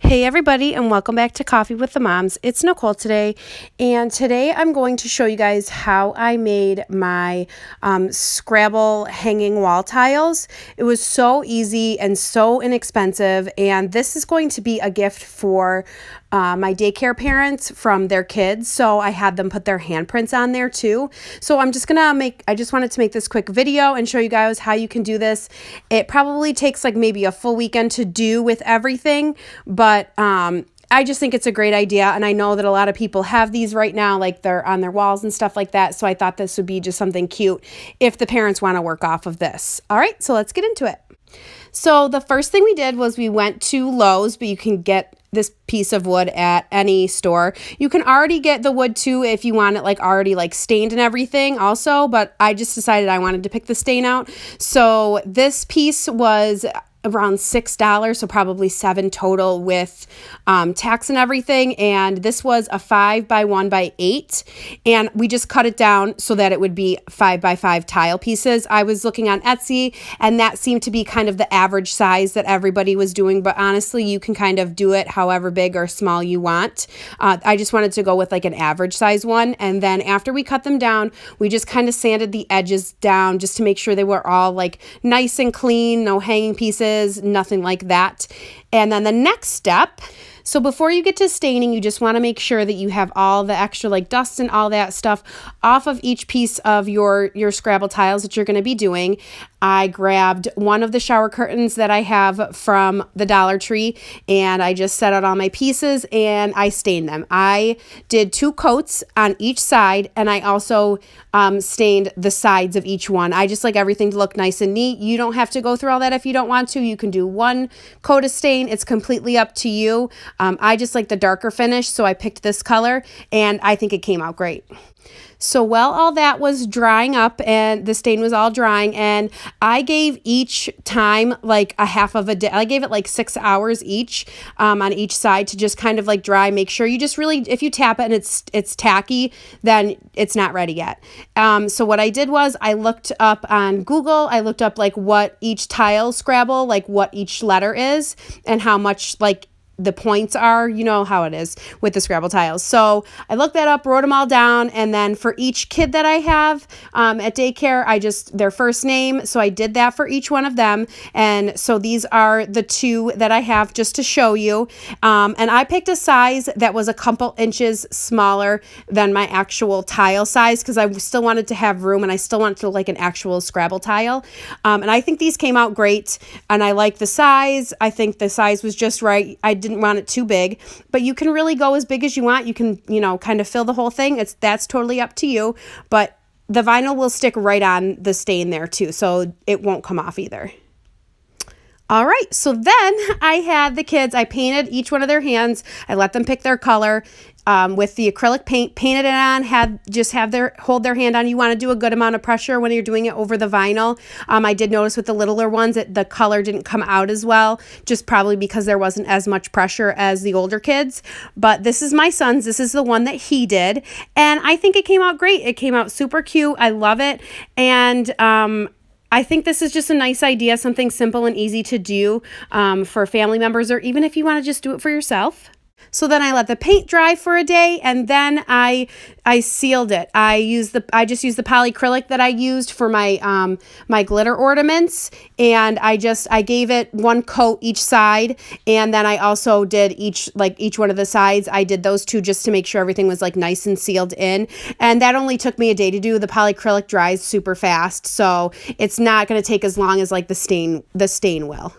Hey everybody, and welcome back to Coffee with the Moms. It's Nicole today, and today I'm going to show you guys how I made my Scrabble hanging wall tiles. It was so easy and so inexpensive, and this is going to be a gift for my daycare parents from their kids, so I had them put their handprints on there too. So I just wanted to make this quick video and show you guys how you can do this. It probably takes like maybe a full weekend to do with everything, but I just think it's a great idea, and I know that a lot of people have these right now, like they're on their walls and stuff like that, so I thought this would be just something cute if the parents want to work off of this. All right, so let's get into it. So the first thing we did was we went to Lowe's, but you can get this piece of wood at any store. You can already get the wood too if you want it like already like stained and everything also, but I just decided I wanted to pick the stain out. So this piece was around $6, so probably $7 total with tax and everything. And this was a 5 by 1 by 8, and we just cut it down so that it would be 5 by 5 tile pieces. I was looking on Etsy, and that seemed to be kind of the average size that everybody was doing, but honestly, you can kind of do it however big or small you want. I just wanted to go with like an average size one, and then after we cut them down, we just kind of sanded the edges down just to make sure they were all like nice and clean, no hanging pieces, nothing like that. And then the next step, so before you get to staining, you just want to make sure that you have all the extra like dust and all that stuff off of each piece of your Scrabble tiles that you're going to be doing. I grabbed one of the shower curtains that I have from the Dollar Tree, and I just set out all my pieces and I stained them. I did 2 coats on each side, and I also stained the sides of each one. I just like everything to look nice and neat. You don't have to go through all that if you don't want to. You can do 1 coat of stain. It's completely up to you. I just like the darker finish, so I picked this color, and I think it came out great. So while all that was drying up and the stain was all drying, and I gave each time like a half of a day, I gave it like 6 hours each on each side to just kind of like dry. Make sure you just really, if you tap it and it's tacky, then it's not ready yet. So what I did was I looked up on Google, I looked up like what each tile Scrabble, like what each letter is and how much like the points are, you know how it is with the Scrabble tiles. So I looked that up, wrote them all down, and then for each kid that I have at daycare, their first name, so I did that for each one of them. And so these are the 2 that I have just to show you. And I picked a size that was a couple inches smaller than my actual tile size because I still wanted to have room and I still wanted to look like an actual Scrabble tile. And I think these came out great, and I like the size. I think the size was just right. I didn't want it too big, but you can really go as big as you want. You can, kind of fill the whole thing. That's totally up to you, but the vinyl will stick right on the stain there too, so it won't come off either. All right, so then I had the kids, I painted each one of their hands. I let them pick their color with the acrylic paint, painted it on, hold their hand on. You want to do a good amount of pressure when you're doing it over the vinyl. I did notice with the littler ones that the color didn't come out as well, just probably because there wasn't as much pressure as the older kids. But this is my son's. This is the one that he did, and I think it came out great. It came out super cute. I love it, and I think this is just a nice idea, something simple and easy to do for family members, or even if you want to just do it for yourself. So then I let the paint dry for a day, and then I sealed it. I just used the polyacrylic that I used for my my glitter ornaments, and I gave it 1 coat each side, and then I also did each one of the sides. I did those 2 just to make sure everything was like nice and sealed in, and that only took me a day to do. The polyacrylic dries super fast, so it's not going to take as long as like the stain will.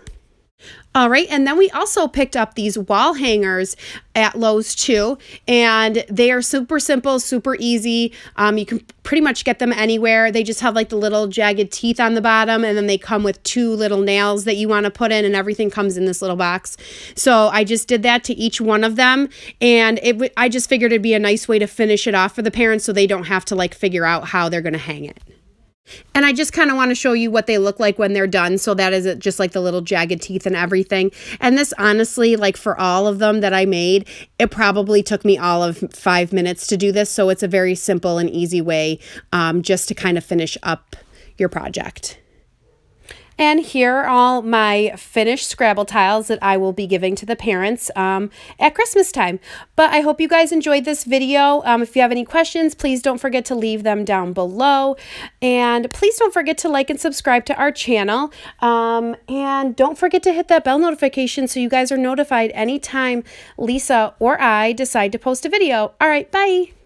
All right, and then we also picked up these wall hangers at Lowe's too, and they are super simple, super easy. You can pretty much get them anywhere. They just have like the little jagged teeth on the bottom, and then they come with 2 little nails that you want to put in, and everything comes in this little box. So I just did that to each one of them, and I just figured it'd be a nice way to finish it off for the parents so they don't have to like figure out how they're going to hang it. And I just kind of want to show you what they look like when they're done. So that is it, just like the little jagged teeth and everything. And this honestly, like for all of them that I made, it probably took me all of 5 minutes to do this. So it's a very simple and easy way just to kind of finish up your project. And here are all my finished Scrabble tiles that I will be giving to the parents at Christmas time. But I hope you guys enjoyed this video. If you have any questions, please don't forget to leave them down below. And please don't forget to like and subscribe to our channel. And don't forget to hit that bell notification so you guys are notified anytime Lisa or I decide to post a video. All right, bye.